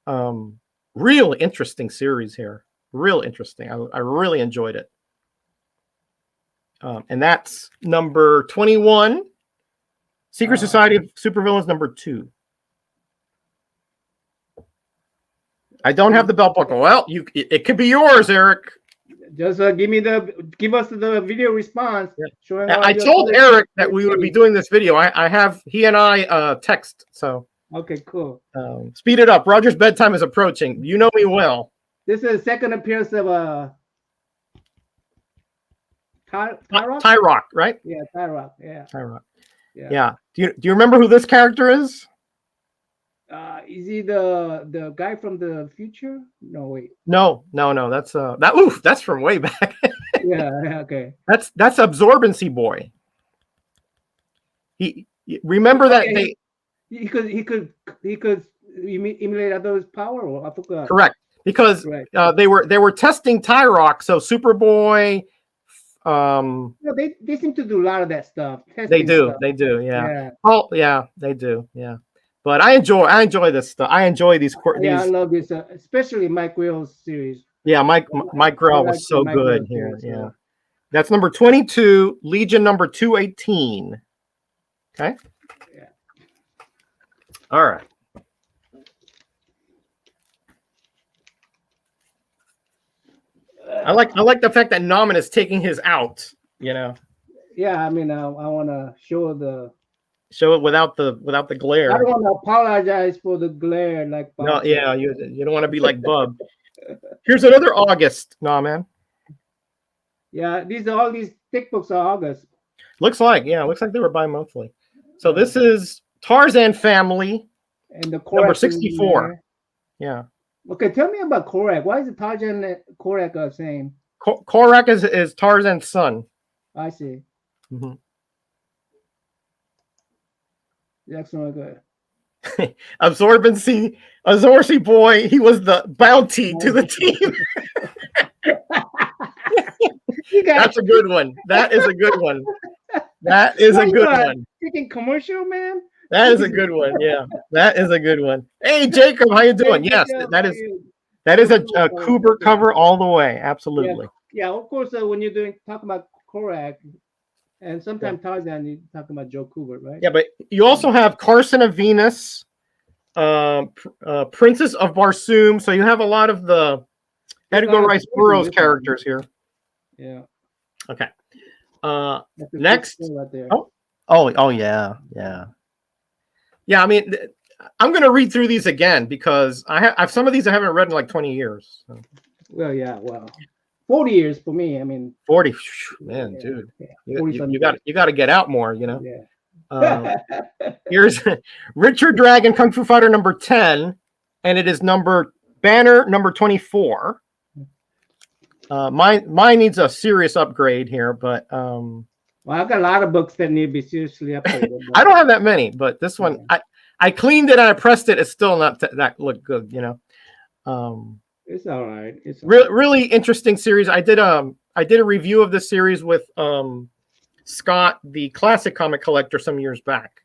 Really interesting series here. Real interesting. I really enjoyed it. And that's number 21. Secret Society of Supervillains number 2. I don't have the belt buckle. Well, it could be yours, Eric. Just give us the video response. Yeah. Showing I told Eric that we would be doing this video. He and I text. So okay, cool. Speed it up. Roger's bedtime is approaching. You know me well. This is the second appearance of Tyrock? Tyrock, right? Yeah, Tyrock. Yeah. Tyrock. Yeah. Do you remember who this character is? Is he the guy from the future? No, wait. No. That's from way back. Yeah. Okay. That's Absorbency Boy. Remember that he could emulate others' power. Or I forgot. Correct, because they were testing Tyrock. So Superboy. They seem to do a lot of that stuff. They do. Yeah. Oh, yeah, they do. Yeah. But I enjoy this stuff. I enjoy these. Yeah, I love this, especially Mike Will's series. Yeah, Mike Grell was so good here. Yeah, that's number 22, Legion number 218. Okay. Yeah. All right. I like the fact that Namman is taking his out. You know. Yeah, I mean, I want to show it without the glare. I don't want to apologize for the glare, like Bob. No, yeah, you don't want to be like Bub. Here's another August. Nah, man. Yeah, all these thick books are August. Looks like they were bi-monthly. So this is Tarzan Family, and the number 64. Yeah. Okay, tell me about Korak. Why is it Tarzan and Korak the same? Korak is Tarzan's son. I see. Mm-hmm. Excellent, good. Absorbency Boy. He was the bounty to the team. That's a good one. That is a good one. That is a good one. Freaking commercial, man. That is a good one. Yeah, that is a good one. Hey, Jacob, how you doing? Yes, that is a Kubert cover all the way. Absolutely. Yeah, of course. When you're talking about Korak, and sometimes Tarzan, you're talking about Joe Kubert, right? Yeah, but you also have Carson of Venus, Princess of Barsoom. So you have a lot of the Edgar Rice Burroughs characters here. Yeah. Okay. Next. Right there. Oh yeah. Yeah, I mean, I'm going to read through these again because I have some of these I haven't read in like 20 years. So. Well, yeah, 40 years for me. I mean, 40, man, yeah, dude. Yeah. You got to get out more, you know. Yeah. Here's Richard Dragon Kung Fu Fighter number 10, and it is Banner number 24. Mine needs a serious upgrade here, but well, I've got a lot of books that need to be seriously upgraded. I don't have that many, but this one, I cleaned it and I pressed it. It's still not that look good, you know. It's all right. It's really interesting series. I did a review of this series with Scott, the classic comic collector, some years back.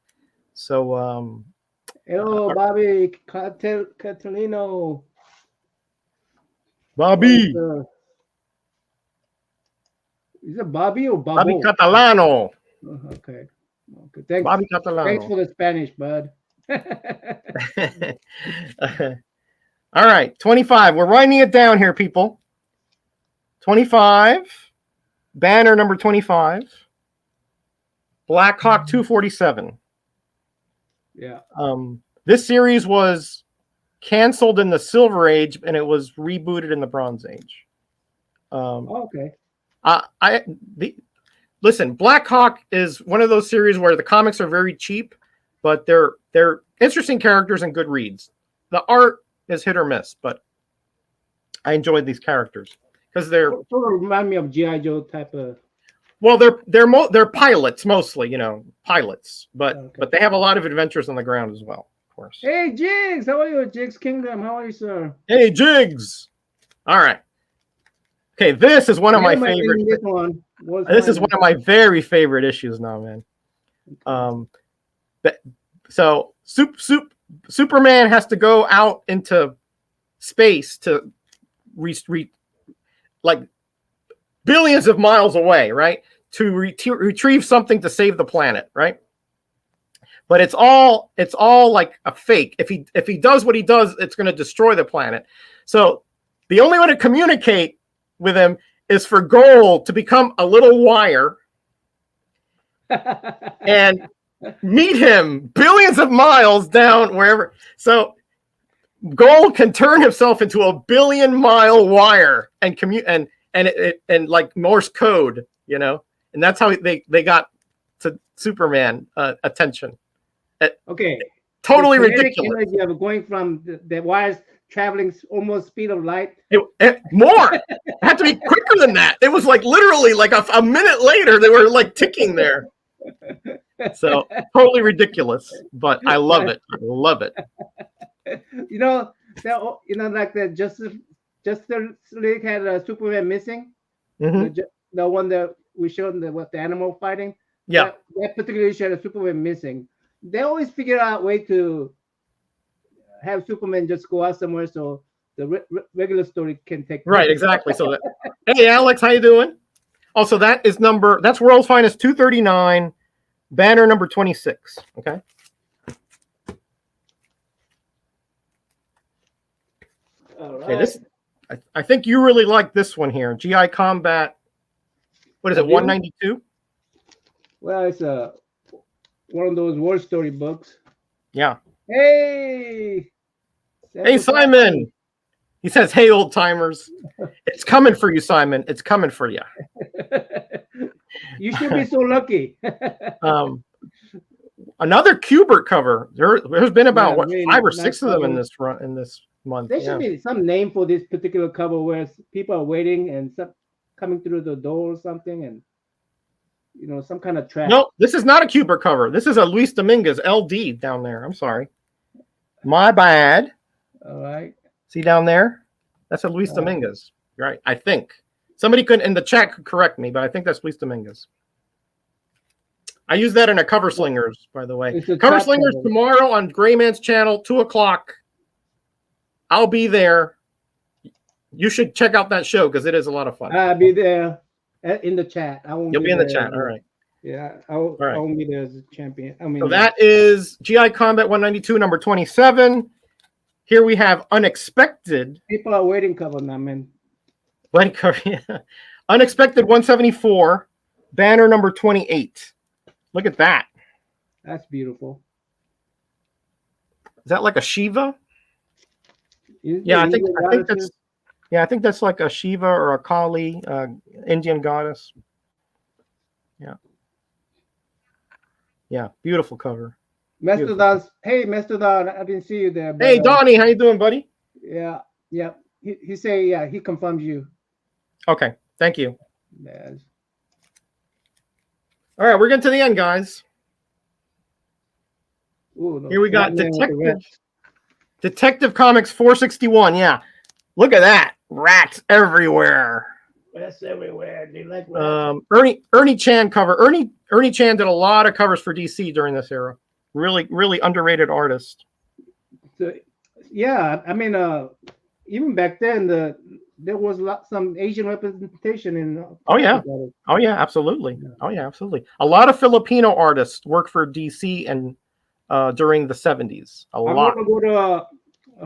So Hello, Bobby Catalino. Bobby. Is it Bobby or Bobby Babo? Catalano. Okay. Okay. Thanks. Bobby Thanks Catalano. for the Spanish, bud. All right, 25. We're winding it down here, people. 25. Banner number 25. Black Hawk 247. Yeah. This series was canceled in the Silver Age and it was rebooted in the Bronze Age. Okay. Listen, Black Hawk is one of those series where the comics are very cheap, but they're interesting characters and good reads. The art is hit or miss, but I enjoyed these characters because they're sort of remind me of G.I. Joe type of. Well, they're pilots mostly, pilots, but they have a lot of adventures on the ground as well, of course. Hey, Jigs, how are you, Jigs Kingdom? How are you, sir? Hey, Jigs. All right. Okay, this is one of my favorite. This is one of my very favorite issues now, man. So Superman has to go out into space to like billions of miles away, right? To retrieve something to save the planet, right? But it's all like a fake. If he does what he does, it's going to destroy the planet. So the only way to communicate with him is for Gold to become a little wire and meet him billions of miles down wherever. So Gold can turn himself into a billion-mile wire and commute and like Morse code, and that's how they got to Superman attention. Okay, totally ridiculous. Energy of going from the wires traveling almost speed of light. More. It had to be quicker than that. It was like literally like a minute later they were like ticking there. So totally ridiculous, but I love it. I love it. Like the Justice League had a Superman missing. Mm-hmm. The one that we showed the animal fighting. Yeah. That particular issue had a Superman missing. They always figure out a way to have Superman just go out somewhere so the regular story can take place. Right, exactly. So hey, Alex, how you doing? Also, that's World's Finest 239, banner number 26. Okay. All right. Okay, I think you really like this one here. GI Combat. What is it? 192. Well, it's one of those war story books. Yeah. Hey, Simon. He says, "Hey, old timers, it's coming for you, Simon. It's coming for you." You should be so lucky. Another Kubert cover. There's been about 5 or 6 of them in this month. There should be some name for this particular cover where people are waiting and coming through the door or something, and some kind of trap. No, this is not a Kubert cover. This is a Luis Dominguez LD down there. I'm sorry, my bad. All right. See down there? That's a Luis Dominguez, right? I think somebody in the chat could correct me, but I think that's Luis Dominguez. I use that in a Cover Slingers, by the way. Cover Slingers tomorrow on Gray Man's channel, 2:00. I'll be there. You should check out that show because it is a lot of fun. I'll be there in the chat. You'll be in the chat. All right. Yeah, I won't be there as a champion. So that is GI Combat 192, number 27. Here we have Unexpected. People are waiting cover, Namman. Unexpected 174, banner number 28. Look at that. That's beautiful. Is that like a Shiva? I think that's like a Shiva or a Kali, Indian goddess. Yeah, beautiful cover. Mastodon, hey Mastodon, I didn't see you there. But, hey Donnie, how you doing, buddy? Yeah. He say he confirms you. Okay, thank you. Yes. All right, we're getting to the end, guys. Ooh, here we got Detective Comics 461. Yeah, look at that, rats everywhere. Rats everywhere. They like Ernie Chan cover. Ernie Chan did a lot of covers for DC during this era. Really, really underrated artist. So yeah, I mean, even back then, there was some Asian representation in Oh yeah. comic artists. Oh yeah, absolutely. Yeah. Oh yeah, absolutely. A lot of Filipino artists worked for DC and during the 70s. A I'm lot. gonna go to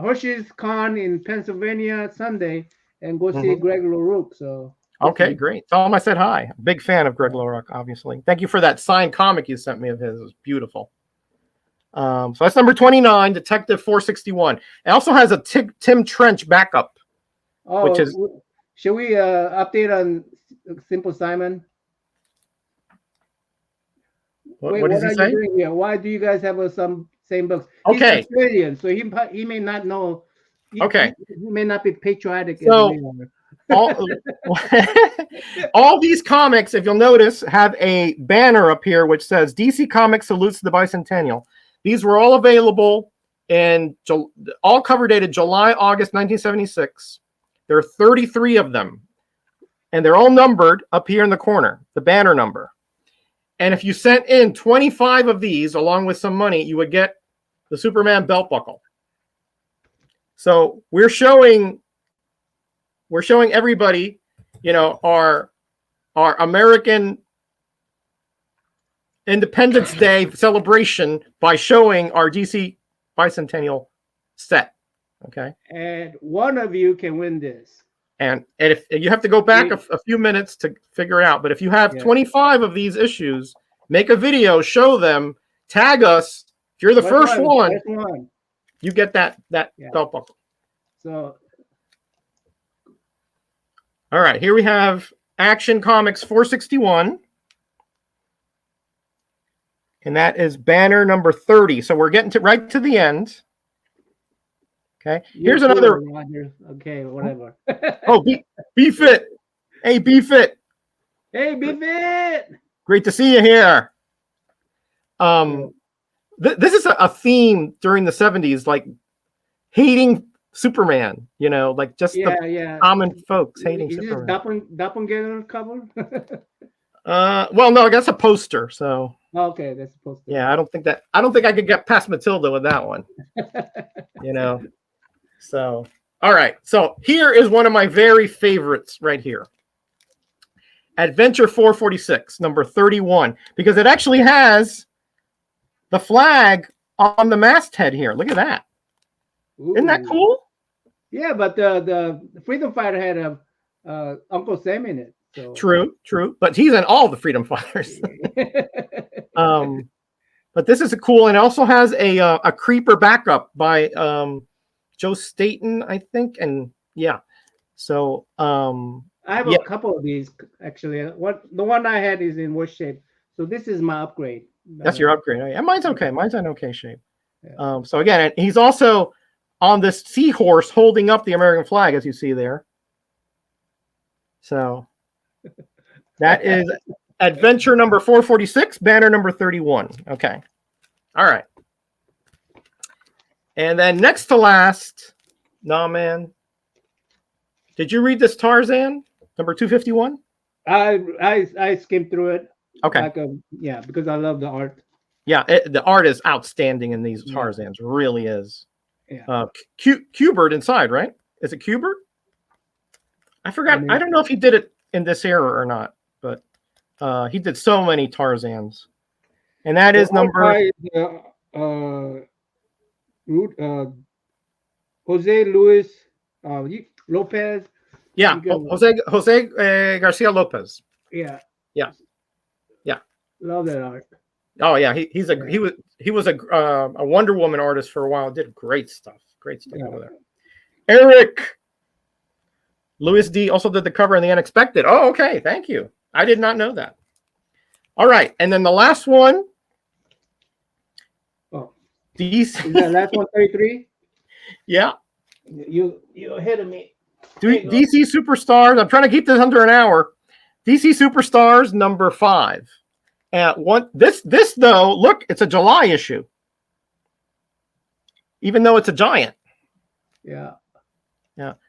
Hershey's Con in Pennsylvania Sunday and go see Mhm. Greg LaRoque. So Okay, hopefully, great. Tell him I said hi. Big fan of Greg Lorock, obviously. Thank you for that signed comic you sent me of his. It was beautiful. So that's number 29, Detective 461. It also has a Tim Trench backup, which is should we update on Simple Simon? Wait, what does what he are you say? doing here? Why do you guys have some same books? He's Okay, Australian, so he may not know. okay. He may not be patriotic as So we are. all all these comics, if you'll notice, have a banner up here which says DC Comics salutes the bicentennial. These were all available in all cover dated July, August 1976. There are 33 of them, and they're all numbered up here in the corner, the banner number. And if you sent in 25 of these along with some money, you would get the Superman belt buckle. So we're showing everybody, our American Independence Day celebration by showing our DC Bicentennial set. Okay. And one of you can win this. And if you have to go back a few minutes to figure it out, but if you have 25 of these issues, make a video, show them, tag us. If you're the first one, you get that belt buckle. So, all right, here we have Action Comics 461. And that is banner number 30. So we're getting right to the end. Okay. Here's another. Okay, whatever. Oh, be fit. Hey, be fit. Hey, be fit. Great to see you here. This is a theme during the 70s, like hating Superman, like just the common folks hating Superman. Doppelganger cover? Well, no, that's a poster. So okay, that's a poster. Yeah, I don't think I could get past Matilda with that one. So all right. So here is one of my very favorites right here. Adventure 446, number 31, because it actually has the flag on the masthead here. Look at that. Ooh. Isn't that cool? Yeah, but the Freedom Fighter had a Uncle Sam in it. So. True. But he's in all the Freedom Fighters. But this is cool, and it also has a creeper backup by Joe Staten, I think, and yeah. So I have a couple of these actually. The one I had is in worse shape, so this is my upgrade. That's your upgrade. And mine's okay. Mine's in okay shape. Yeah. So again, he's also on this seahorse holding up the American flag, as you see there. So that is Adventure number 446, banner number 31. Okay. All right. And then next to last, Namman. Did you read this Tarzan, number 251? I skimmed through it. Okay. Because I love the art. Yeah, the art is outstanding in these Tarzans. Really is. Yeah. Kubert inside, right? Is it Kubert? I forgot. I don't know if he did it in this era or not, but he did so many Tarzans. And that is number Jose Luis Lopez. Yeah, Jose Garcia Lopez. Yeah. Love that art. Oh yeah, he was a Wonder Woman artist for a while. Did great stuff over there. Eric Louis D also did the cover in The Unexpected. Oh, okay, thank you. I did not know that. All right, and then the last one. Oh, DC. Is that last one 33? Yeah. You're ahead of me. DC Superstars. I'm trying to keep this under an hour. DC Superstars number 5. And this though, look, it's a July issue. Even though it's a giant. Yeah.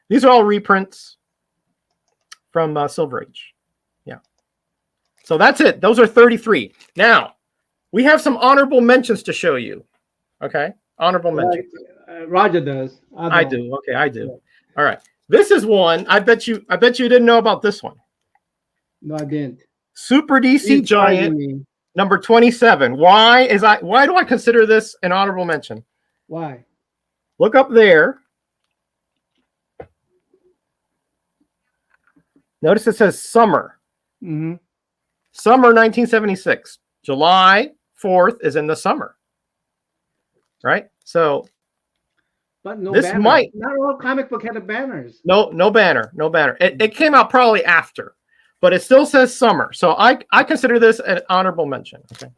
These are all reprints from Silver Age. Yeah. So that's it. Those are 33. Now, we have some honorable mentions to show you. Okay? Honorable mentions. Roger does. I don't. do. Okay, I do. Yeah. All right. This is one. I bet you didn't know about this one. No, I didn't. Super DC He's Giant surprising me. number 27. Why do I consider this an honorable mention? Why? Look up there. Notice it says summer. Mm-hmm. Summer 1976. July 4th is in the summer. Right? So But no this banner. might Not all comic book had the banners. no banner. It came out probably after, but it still says summer. So I consider this an honorable mention. Okay.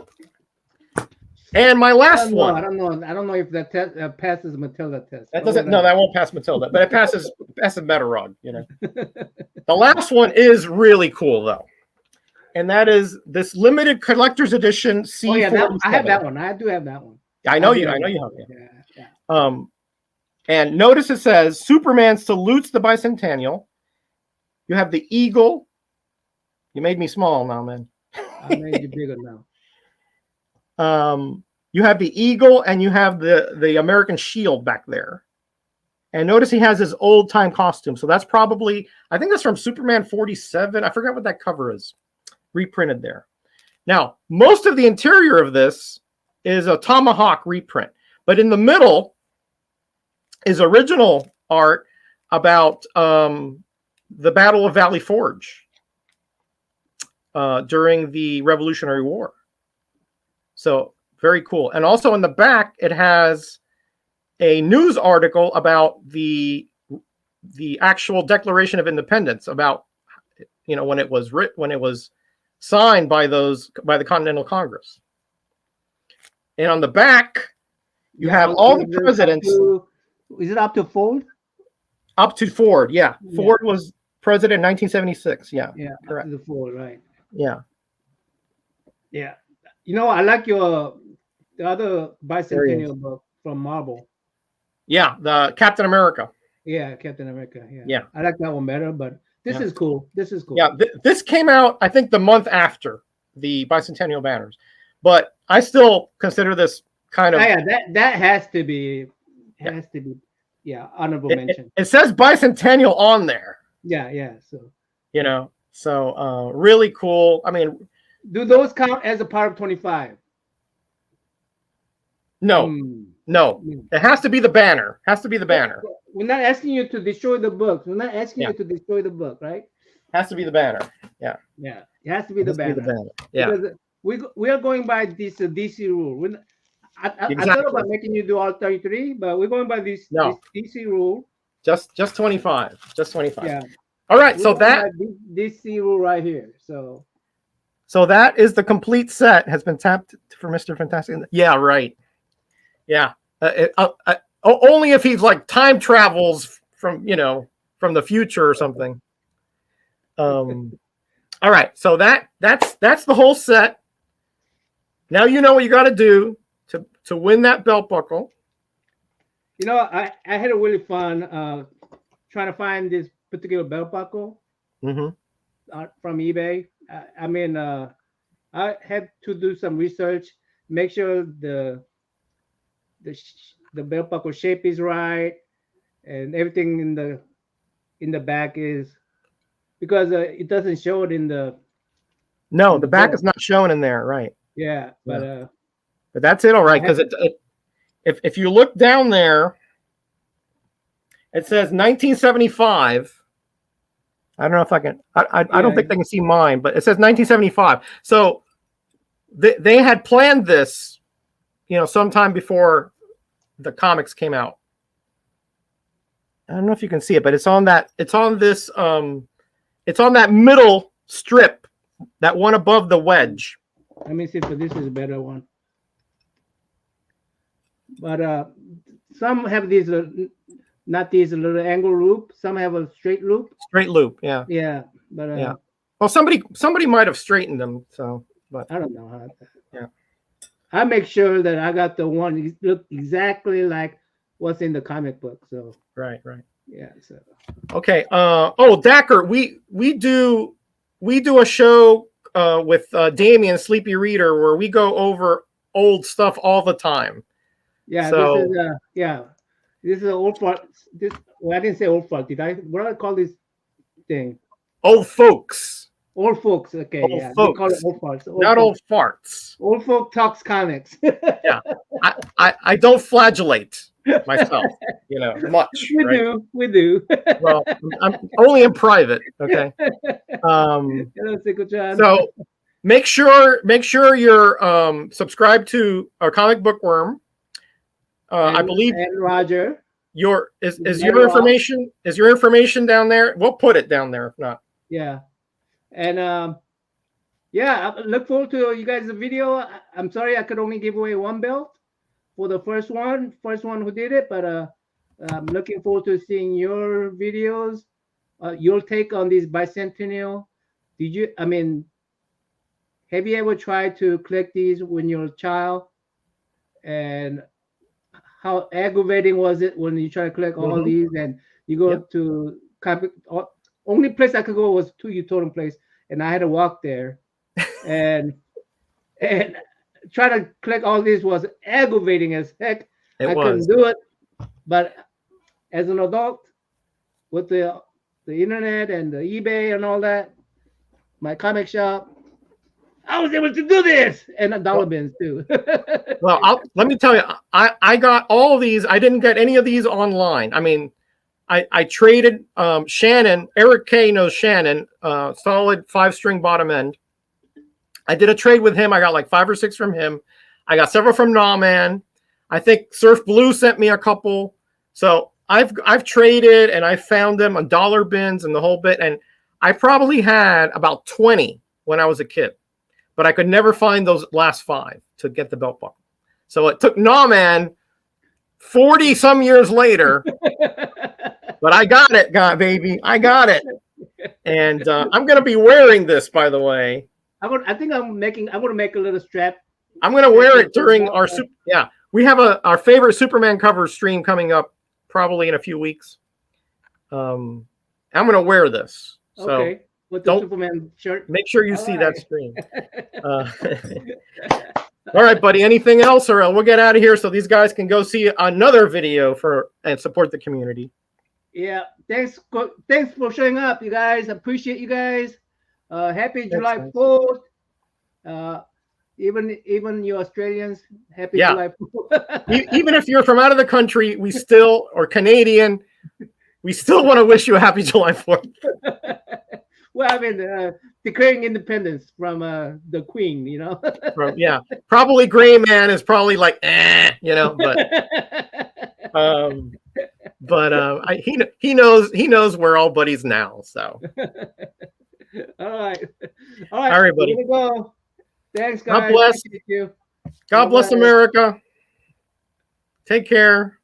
And my last one. I don't know if that test passes Matilda test. That doesn't. No, that won't pass Matilda, but it passes Metarog. You know. The last one is really cool though, and that is this limited collector's edition C47. Oh yeah, I have that one. I do have that one. I know you have it. Yeah. And notice it says Superman salutes the Bicentennial. You have the eagle. You made me small now, man. I made you bigger now. You have the eagle and you have the American shield back there. And notice he has his old time costume. So that's probably, I think that's from Superman 47. I forgot what that cover is. Reprinted there. Now, most of the interior of this is a Tomahawk reprint. But in the middle is original art about the Battle of Valley Forge during the Revolutionary War. So very cool. And also in the back, it has a news article about the actual Declaration of Independence, about when it was signed by the Continental Congress. And on the back, you have all the presidents. Is it up to Ford? Up to Ford, yeah. Ford was president in 1976. Yeah, correct. Up to the Ford, right? Yeah. I like the other Bicentennial book from Marvel. Yeah, the Captain America. Yeah, Captain America. Yeah. I like that one better, but this is cool. Yeah, this came out, I think, the month after the Bicentennial Banners, but I still consider this kind of. Yeah, that has to be honorable mention. It says Bicentennial on there. Yeah. So really cool. I mean, do those count as a part of 25? No. It has to be the banner. We're not asking you to destroy the book. We're not asking you to destroy the book, right? Has to be the banner. Yeah. It has to be the banner. Yeah. Because we are going by this DC rule. I thought about making you do all 33, but we're going by this DC rule. Just 25. Just 25. Yeah. All right. So that DC rule right here. So that is the complete set. Has been tapped for Mr. Fantastic. Yeah. Right. Yeah. Only if he's like time travels from the future or something. All right. So that's the whole set. Now you know what you got to do to win that belt buckle. I had a really fun trying to find this particular belt buckle from eBay. I had to do some research, make sure the belt buckle shape is right, and everything in the back is, because it doesn't show it in the. No, the back is not shown in there, right? Yeah, but that's it, all right. Because if you look down there, it says 1975. I don't know if I can. I don't think they can see mine, but it says 1975. So they had planned this, sometime before the comics came out. I don't know if you can see it, but it's on that. It's on this. It's on that middle strip, that one above the wedge. Let me see if this is a better one. But some have these, not these little angle loop. Some have a straight loop. Straight loop, yeah. Yeah, but yeah. Well, somebody might have straightened them. So, but I don't know how. Yeah. I make sure that I got the one look exactly like what's in the comic book. So. Right. Yeah. So. Okay. Dacker, we do a show with Damien Sleepy Reader where we go over old stuff all the time. Yeah. So, this is This is an old fart. This well, I didn't say old fart. Did I? What do I call this thing? Old folks. Old folks. Okay, Old yeah, we call it folks. old farts. Old Not folks. old farts. Old folk talks comics. Yeah. I don't flagellate myself, much, We right? do. We do. Well, I'm only in private, okay? Um, Hello, Sickle John. so make sure you're subscribed to our Comic Book Worm. I believe and Roger. is your information down there? We'll put it down there if not. Yeah, and yeah, I look forward to you guys' video. I'm sorry I could only give away one belt for the first one who did it, but I'm looking forward to seeing your videos, your take on this bicentennial. Did you? I mean, have you ever tried to collect these when you're a child? And how aggravating was it when you try to collect all these and you go to only place I could go was to Utotem place, and I had to walk there, and try to collect all these was aggravating as heck. I couldn't do it, but as an adult with the internet and the eBay and all that, my comic shop, I was able to do this, and dollar bins too. Well, let me tell you, I got all of these. I didn't get any of these online. I mean, I traded Shannon. Eric K knows Shannon, solid 5-string bottom end. I did a trade with him. I got like 5 or 6 from him. I got several from Namman. I think Surf Blue sent me a couple. So I've traded and I found them on dollar bins and the whole bit. And I probably had about 20 when I was a kid, but I could never find those last 5 to get the belt buckle. So it took Namman 40 some years later, but I got it, baby. I got it. And I'm going to be wearing this, by the way. I think I'm going to make a little strap. I'm going to wear it during our we have our favorite Superman cover stream coming up probably in a few weeks. I'm going to wear this. So okay. With the Superman shirt. Make sure you see that stream. All right, buddy. Anything else, or we'll get out of here so these guys can go see another video and support the community. Yeah. Thanks for showing up, you guys. Appreciate you guys. Happy July 4th. Even you Australians, happy July 4th. Even if you're from out of the country, or Canadian, we still want to wish you a happy July 4th. Well, I mean, declaring independence from the Queen, probably Gray Man is probably like, but he knows we're all buddies now. So, all right, everybody, go. Thanks, guys. God bless. God bless America. Take care.